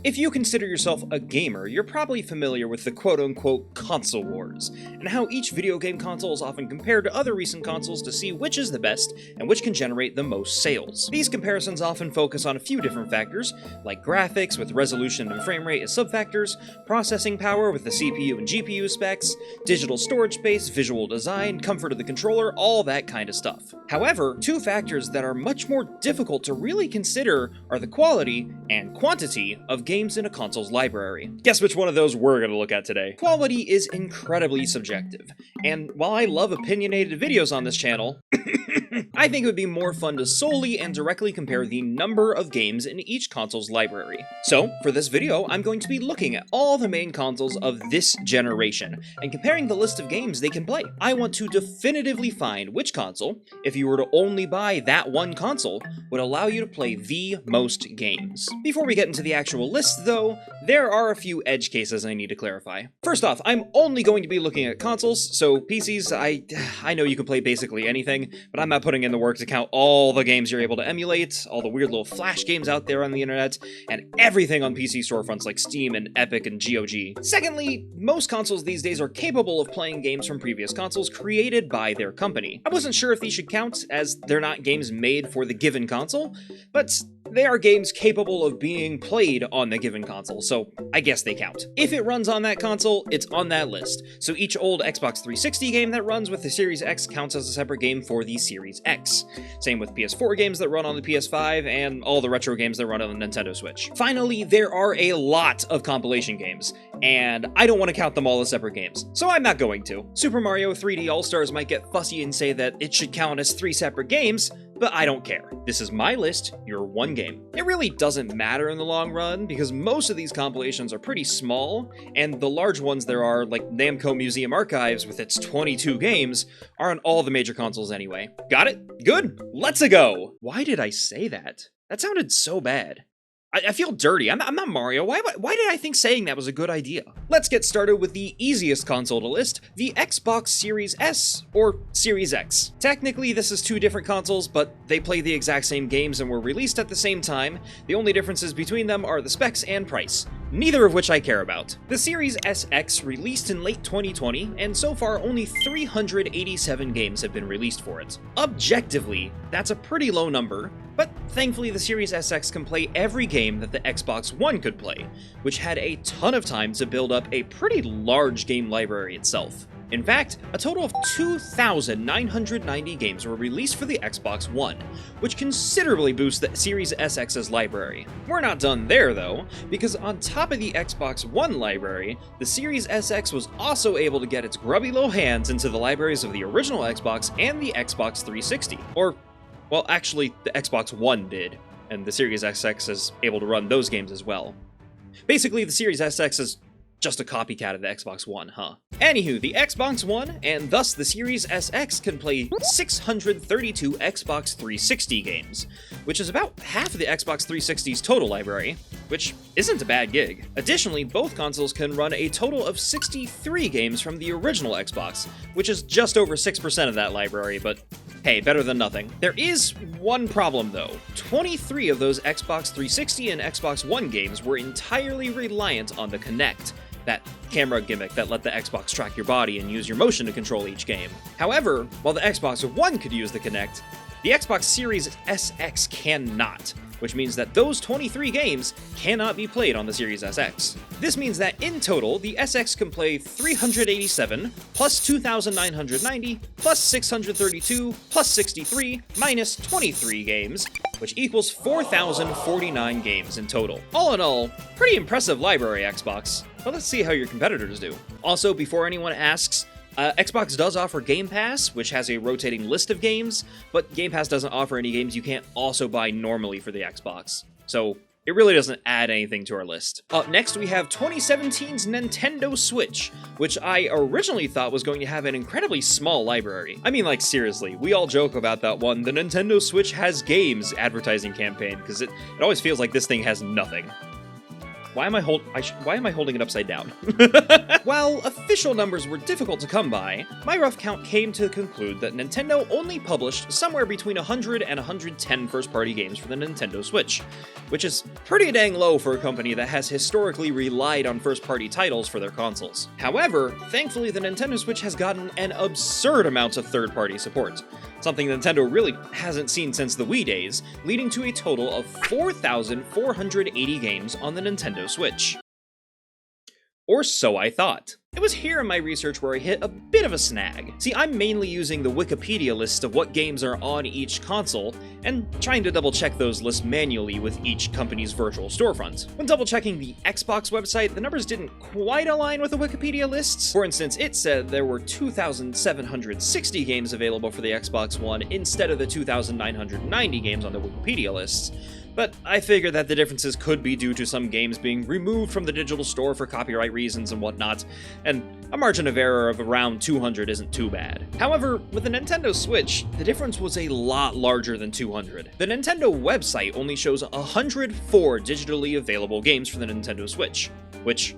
If you consider yourself a gamer, you're probably familiar with the quote-unquote console wars, and how each video game console is often compared to other recent consoles to see which is the best and which can generate the most sales. These comparisons often focus on a few different factors, like graphics with resolution and frame rate as subfactors, processing power with the CPU and GPU specs, digital storage space, visual design, comfort of the controller, all that kind of stuff. However, two factors that are much more difficult to really consider are the quality and quantity of games in a console's library. Guess which one of those we're going to look at today? Quality is incredibly subjective, and while I love opinionated videos on this channel, I think it would be more fun to solely and directly compare the number of games in each console's library. So, for this video, I'm going to be looking at all the main consoles of this generation, and comparing the list of games they can play. I want to definitively find which console, if you were to only buy that one console, would allow you to play the most games. Before we get into the actual list, though, there are a few edge cases I need to clarify. First off, I'm only going to be looking at consoles, so PCs, I know you can play basically anything, but I'm not putting in the work to count all the games you're able to emulate, all the weird little flash games out there on the internet, and everything on PC storefronts like Steam and Epic and GOG. Secondly, most consoles these days are capable of playing games from previous consoles created by their company. I wasn't sure if these should count, as they're not games made for the given console, but they are games capable of being played on the given console, so I guess they count. If it runs on that console, it's on that list, so each old Xbox 360 game that runs with the Series X counts as a separate game for the Series X. Same with PS4 games that run on the PS5, and all the retro games that run on the Nintendo Switch. Finally, there are a lot of compilation games, and I don't want to count them all as separate games, so I'm not going to. Super Mario 3D All-Stars might get fussy and say that it should count as 3 separate games, but I don't care. This is my list, your one game. It really doesn't matter in the long run, because most of these compilations are pretty small, and the large ones there are, like Namco Museum Archives with its 22 games, are on all the major consoles anyway. Got it? Good? Let's-a go! Why did I say that? That sounded so bad. I feel dirty. I'm not Mario. Why did I think saying that was a good idea? Let's get started with the easiest console to list, the Xbox Series S, or Series X. Technically, this is two different consoles, but they play the exact same games and were released at the same time. The only differences between them are the specs and price, neither of which I care about. The Series SX released in late 2020, and so far only 387 games have been released for it. Objectively, that's a pretty low number, but thankfully the Series SX can play every game that the Xbox One could play, which had a ton of time to build up a pretty large game library itself. In fact, a total of 2,990 games were released for the Xbox One, which considerably boosts the Series SX's library. We're not done there though, because on top of the Xbox One library, the Series SX was also able to get its grubby little hands into the libraries of the original Xbox and the Xbox 360. Or, well, actually, the Xbox One did, and the Series SX is able to run those games as well. Basically, the Series SX is just a copycat of the Xbox One, huh? Anywho, the Xbox One, and thus the Series SX, can play 632 Xbox 360 games, which is about half of the Xbox 360's total library, which isn't a bad gig. Additionally, both consoles can run a total of 63 games from the original Xbox, which is just over 6% of that library, but hey, better than nothing. There is one problem though. 23 of those Xbox 360 and Xbox One games were entirely reliant on the Kinect, that camera gimmick that let the Xbox track your body and use your motion to control each game. However, while the Xbox One could use the Kinect, the Xbox Series SX cannot, which means that those 23 games cannot be played on the Series SX. This means that in total, the SX can play 387, plus 2,990, plus 632, plus 63, minus 23 games, which equals 4,049 games in total. All in all, pretty impressive library, Xbox. But let's see how your competitors do. Also, before anyone asks, Xbox does offer Game Pass, which has a rotating list of games, but Game Pass doesn't offer any games you can't also buy normally for the Xbox. So it really doesn't add anything to our list. Up next, we have 2017's Nintendo Switch, which I originally thought was going to have an incredibly small library. I mean, like, seriously, we all joke about that one, the Nintendo Switch has games advertising campaign, because it always feels like this thing has nothing. Why am I holding it upside down? While official numbers were difficult to come by, my rough count came to conclude that Nintendo only published somewhere between 100 and 110 first-party games for the Nintendo Switch, which is pretty dang low for a company that has historically relied on first-party titles for their consoles. However, thankfully the Nintendo Switch has gotten an absurd amount of third-party support, something Nintendo really hasn't seen since the Wii days, leading to a total of 4,480 games on the Nintendo Switch. Or so I thought. It was here in my research where I hit a bit of a snag. See, I'm mainly using the Wikipedia list of what games are on each console, and trying to double check those lists manually with each company's virtual storefront. When double checking the Xbox website, the numbers didn't quite align with the Wikipedia lists. For instance, it said there were 2,760 games available for the Xbox One instead of the 2,990 games on the Wikipedia lists. But I figured that the differences could be due to some games being removed from the digital store for copyright reasons and whatnot, and a margin of error of around 200 isn't too bad. However, with the Nintendo Switch, the difference was a lot larger than 200. The Nintendo website only shows 104 digitally available games for the Nintendo Switch, which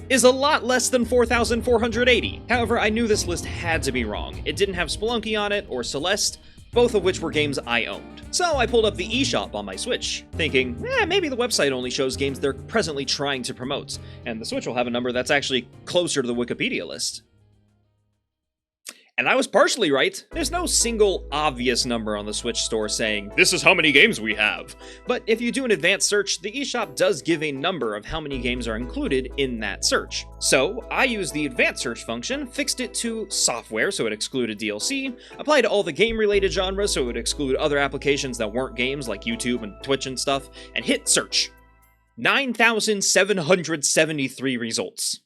is a lot less than 4,480. However, I knew this list had to be wrong. It didn't have Spelunky on it, or Celeste, both of which were games I owned. So I pulled up the eShop on my Switch, thinking, maybe the website only shows games they're presently trying to promote, and the Switch will have a number that's actually closer to the Wikipedia list. And I was partially right. There's no single obvious number on the Switch store saying, this is how many games we have. But if you do an advanced search, the eShop does give a number of how many games are included in that search. So I used the advanced search function, fixed it to software so it excluded DLC, applied to all the game-related genres so it would exclude other applications that weren't games like YouTube and Twitch and stuff, and hit search. 9,773 results.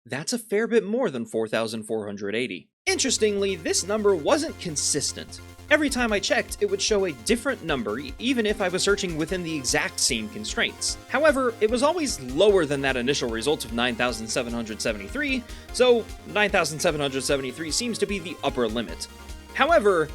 That's a fair bit more than 4,480. Interestingly, this number wasn't consistent. Every time I checked, it would show a different number, even if I was searching within the exact same constraints. However, it was always lower than that initial result of 9,773, so 9,773 seems to be the upper limit. However,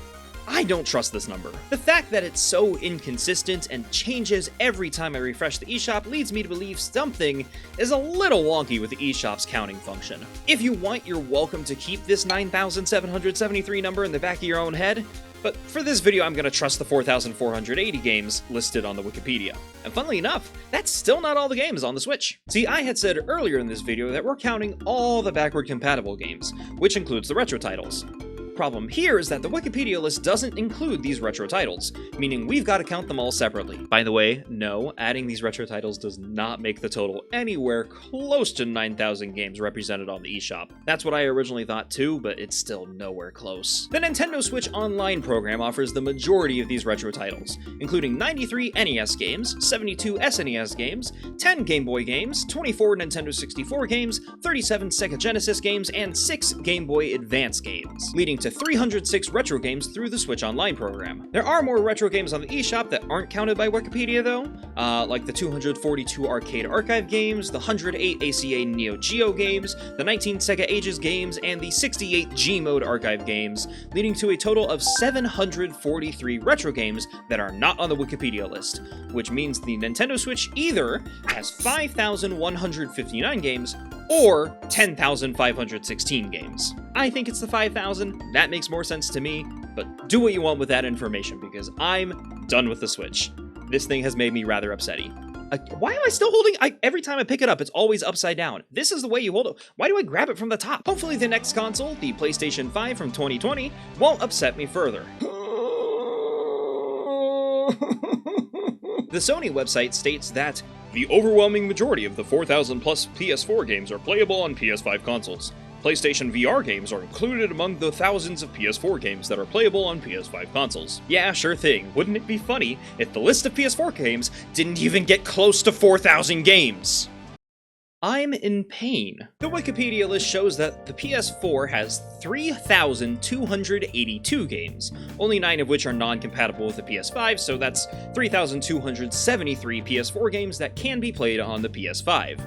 I don't trust this number. The fact that it's so inconsistent and changes every time I refresh the eShop leads me to believe something is a little wonky with the eShop's counting function. If you want, you're welcome to keep this 9,773 number in the back of your own head, but for this video I'm going to trust the 4,480 games listed on the Wikipedia. And funnily enough, that's still not all the games on the Switch. See, I had said earlier in this video that we're counting all the backward compatible games, which includes the retro titles. Problem here is that the Wikipedia list doesn't include these retro titles, meaning we've got to count them all separately. By the way, no, adding these retro titles does not make the total anywhere close to 9,000 games represented on the eShop. That's what I originally thought too, but it's still nowhere close. The Nintendo Switch Online program offers the majority of these retro titles, including 93 NES games, 72 SNES games, 10 Game Boy games, 24 Nintendo 64 games, 37 Sega Genesis games, and 6 Game Boy Advance games, leading to 306 retro games through the Switch Online program. There are more retro games on the eShop that aren't counted by Wikipedia though, like the 242 Arcade Archive games, the 108 ACA Neo Geo games, the 19 Sega Ages games, and the 68 Gmode Archive games, leading to a total of 743 retro games that are not on the Wikipedia list, which means the Nintendo Switch either has 5,159 games or 10,516 games. I think it's the 5,000, that makes more sense to me, but do what you want with that information because I'm done with the Switch. This thing has made me rather upsetty. Why am I still holding? Every time I pick it up, it's always upside down. This is the way you hold it. Why do I grab it from the top? Hopefully the next console, the PlayStation 5 from 2020, won't upset me further. The Sony website states that the overwhelming majority of the 4,000 plus PS4 games are playable on PS5 consoles. PlayStation VR games are included among the thousands of PS4 games that are playable on PS5 consoles. Yeah, sure thing. Wouldn't it be funny if the list of PS4 games didn't even get close to 4,000 games? I'm in pain. The Wikipedia list shows that the PS4 has 3,282 games, only 9 of which are non-compatible with the PS5, so that's 3,273 PS4 games that can be played on the PS5.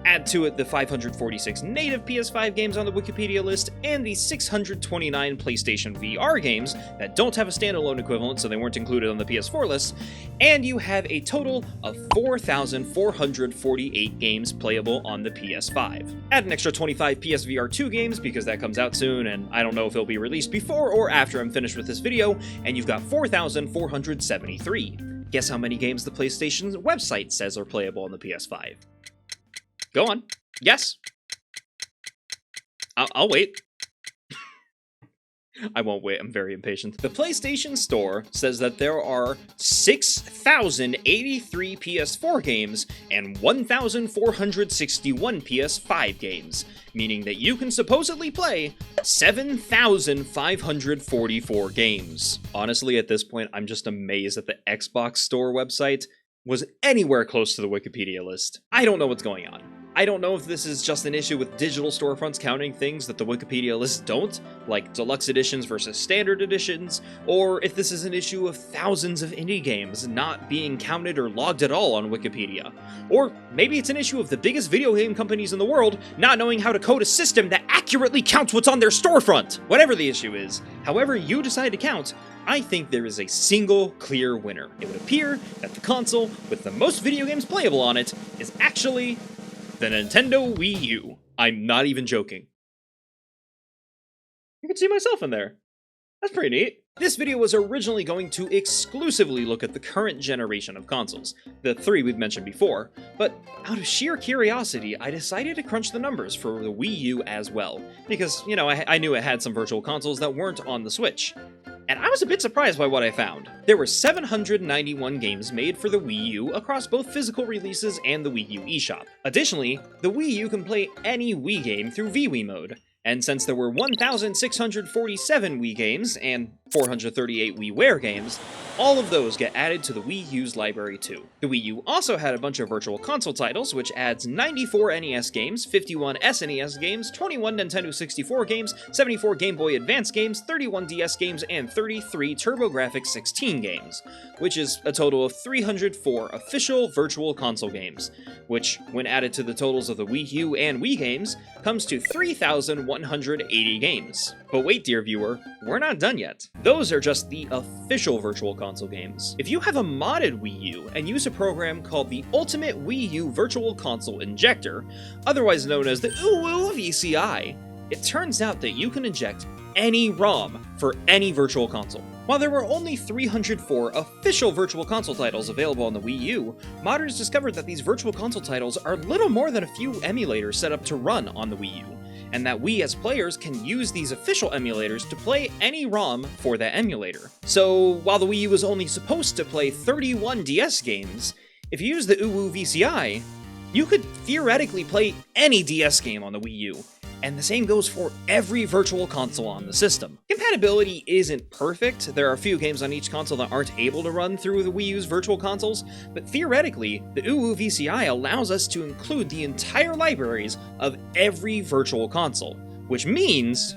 Add to it the 546 native PS5 games on the Wikipedia list, and the 629 PlayStation VR games that don't have a standalone equivalent, so they weren't included on the PS4 list, and you have a total of 4,448 games playable on the PS5. Add an extra 25 PSVR 2 games, because that comes out soon, and I don't know if it'll be released before or after I'm finished with this video, and you've got 4,473. Guess how many games the PlayStation's website says are playable on the PS5? Go on. Yes. I'll wait. I won't wait, I'm very impatient. The PlayStation Store says that there are 6,083 PS4 games and 1,461 PS5 games, meaning that you can supposedly play 7,544 games. Honestly, at this point, I'm just amazed that the Xbox Store website was anywhere close to the Wikipedia list. I don't know what's going on. I don't know if this is just an issue with digital storefronts counting things that the Wikipedia lists don't, like deluxe editions versus standard editions, or if this is an issue of thousands of indie games not being counted or logged at all on Wikipedia. Or maybe it's an issue of the biggest video game companies in the world not knowing how to code a system that accurately counts what's on their storefront. Whatever the issue is, however you decide to count, I think there is a single clear winner. It would appear that the console with the most video games playable on it is actually the Nintendo Wii U. I'm not even joking. You can see myself in there. That's pretty neat. This video was originally going to exclusively look at the current generation of consoles, the three we've mentioned before, but out of sheer curiosity, I decided to crunch the numbers for the Wii U as well, because, you know, I knew it had some virtual consoles that weren't on the Switch. And I was a bit surprised by what I found. There were 791 games made for the Wii U across both physical releases and the Wii U eShop. Additionally, the Wii U can play any Wii game through VWii mode, and since there were 1,647 Wii games and 438 WiiWare games, all of those get added to the Wii U's library too. The Wii U also had a bunch of virtual console titles, which adds 94 NES games, 51 SNES games, 21 Nintendo 64 games, 74 Game Boy Advance games, 31 DS games, and 33 TurboGrafx 16 games, which is a total of 304 official virtual console games, which, when added to the totals of the Wii U and Wii games, comes to 3,180 games. But wait, dear viewer, we're not done yet. Those are just the official virtual console games. If you have a modded Wii U and use a program called the Ultimate Wii U Virtual Console Injector, otherwise known as the VCI, it turns out that you can inject any ROM for any virtual console. While there were only 304 official virtual console titles available on the Wii U, modders discovered that these virtual console titles are little more than a few emulators set up to run on the Wii U, and that we as players can use these official emulators to play any ROM for that emulator. So while the Wii U was only supposed to play 31 DS games, if you use the VCI, you could theoretically play any DS game on the Wii U, and the same goes for every virtual console on the system. Compatibility isn't perfect. There are a few games on each console that aren't able to run through the Wii U's virtual consoles, but theoretically, the VCI allows us to include the entire libraries of every virtual console, which means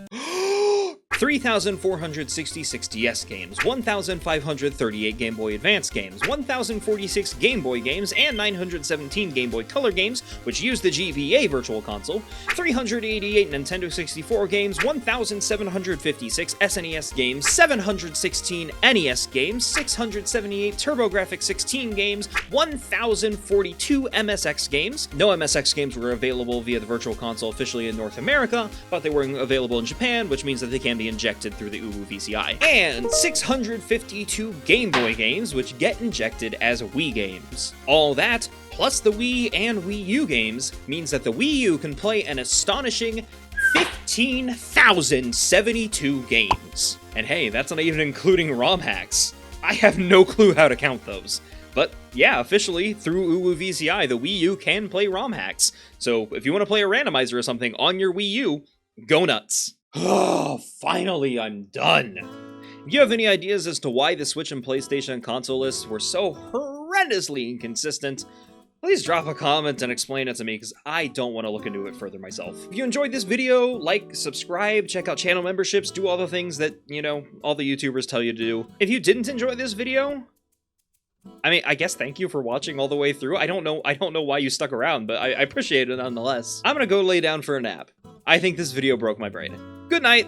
3,466 DS games, 1,538 Game Boy Advance games, 1,046 Game Boy games, and 917 Game Boy Color games, which use the GBA Virtual Console, 388 Nintendo 64 games, 1,756 SNES games, 716 NES games, 678 TurboGrafx 16 games, 1,042 MSX games. No MSX games were available via the Virtual Console officially in North America, but they were available in Japan, which means that they can be injected through the VCI, and 652 Game Boy games, which get injected as Wii games. All that, plus the Wii and Wii U games, means that the Wii U can play an astonishing 15,072 games. And hey, that's not even including ROM hacks. I have no clue how to count those. But yeah, officially, through VCI, the Wii U can play ROM hacks. So if you want to play a randomizer or something on your Wii U, go nuts. Oh, finally, I'm done. If you have any ideas as to why the Switch and PlayStation console lists were so horrendously inconsistent, please drop a comment and explain it to me, because I don't want to look into it further myself. If you enjoyed this video, like, subscribe, check out channel memberships, do all the things that, you know, all the YouTubers tell you to do. If you didn't enjoy this video, I mean, I guess thank you for watching all the way through. I don't know why you stuck around, but I appreciate it nonetheless. I'm gonna go lay down for a nap. I think this video broke my brain. Good night!